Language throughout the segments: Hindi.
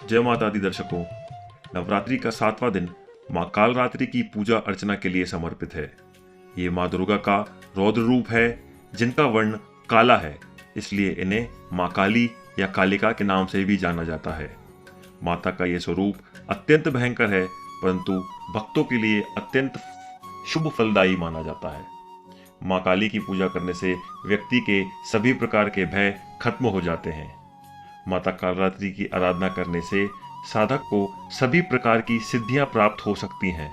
जय माता दी दर्शकों। नवरात्रि का 7वां दिन माँ कालरात्रि की पूजा अर्चना के लिए समर्पित है। ये माँ दुर्गा का रौद्र रूप है जिनका वर्ण काला है, इसलिए इन्हें माँ काली या कालिका के नाम से भी जाना जाता है। माता का ये स्वरूप अत्यंत भयंकर है, परंतु भक्तों के लिए अत्यंत शुभ फलदायी माना जाता है। माँ काली की पूजा करने से व्यक्ति के सभी प्रकार के भय खत्म हो जाते हैं। माता कालरात्रि की आराधना करने से साधक को सभी प्रकार की सिद्धियां प्राप्त हो सकती हैं।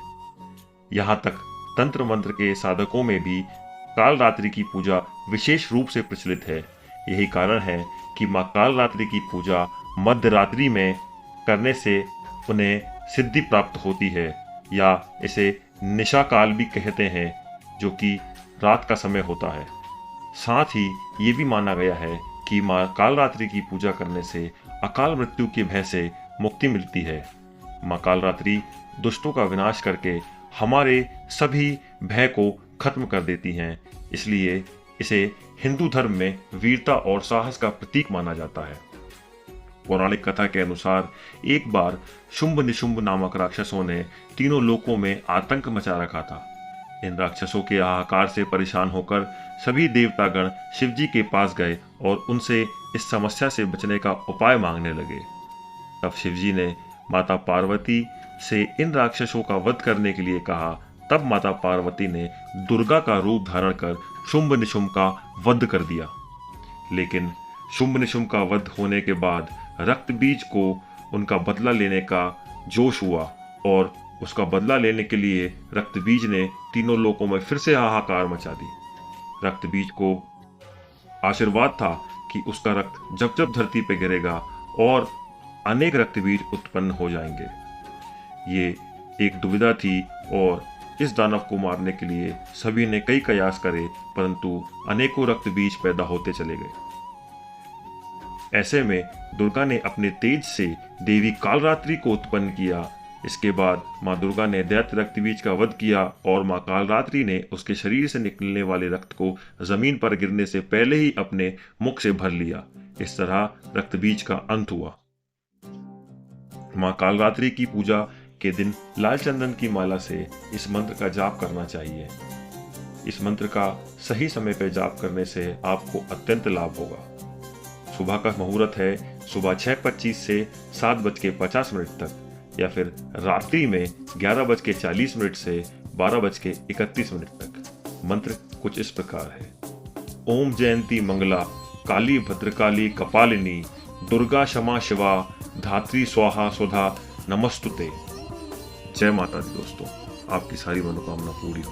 यहाँ तक तंत्र मंत्र के साधकों में भी कालरात्रि की पूजा विशेष रूप से प्रचलित है। यही कारण है कि माँ कालरात्रि की पूजा मध्य रात्रि में करने से उन्हें सिद्धि प्राप्त होती है, या इसे निशा काल भी कहते हैं, जो कि रात का समय होता है। साथ ही ये भी माना गया है कि माँ कालरात्रि की पूजा करने से अकाल मृत्यु के भय से मुक्ति मिलती है। माँ कालरात्रि दुष्टों का विनाश करके हमारे सभी भय को खत्म कर देती हैं, इसलिए इसे हिंदू धर्म में वीरता और साहस का प्रतीक माना जाता है। पौराणिक कथा के अनुसार एक बार शुंभ निशुंभ नामक राक्षसों ने तीनों लोकों में आतंक मचा रखा था। इन राक्षसों के हाहाकार से परेशान होकर सभी देवतागण शिवजी के पास गए और उनसे इस समस्या से बचने का उपाय मांगने लगे। तब शिवजी ने माता पार्वती से इन राक्षसों का वध करने के लिए कहा। तब माता पार्वती ने दुर्गा का रूप धारण कर शुंभ निशुंभ का वध कर दिया। लेकिन शुंभ निशुंभ का वध होने के बाद रक्त बीज को उनका बदला लेने का जोश हुआ और उसका बदला लेने के लिए रक्त बीज ने तीनों लोकों में फिर से हाहाकार मचा दी। रक्त बीज को आशीर्वाद था कि उसका रक्त जब जब धरती पर गिरेगा और अनेक रक्त बीज उत्पन्न हो जाएंगे। ये एक दुविधा थी और इस दानव को मारने के लिए सभी ने कई कयास करे, परंतु अनेकों रक्त बीज पैदा होते चले गए। ऐसे में दुर्गा ने अपने तेज से देवी कालरात्रि को उत्पन्न किया। इसके बाद माँ दुर्गा ने दैत्य रक्त बीज का वध किया और माँ कालरात्रि ने उसके शरीर से निकलने वाले रक्त को जमीन पर गिरने से पहले ही अपने मुख से भर लिया। इस तरह रक्त बीज का अंत हुआ। माँ कालरात्रि की पूजा के दिन लाल चंदन की माला से इस मंत्र का जाप करना चाहिए। इस मंत्र का सही समय पर जाप करने से आपको अत्यंत लाभ होगा। सुबह का मुहूर्त है सुबह 6:25 से 7:50 तक, या फिर रात्रि में 11:40 से 12:31 तक। मंत्र कुछ इस प्रकार है। ओम जयंती मंगला काली भद्रकाली कपालिनी दुर्गा क्षमा शिवा धात्री स्वाहा स्वधा नमस्तुते। जय माता दी दोस्तों, आपकी सारी मनोकामना पूरी हो।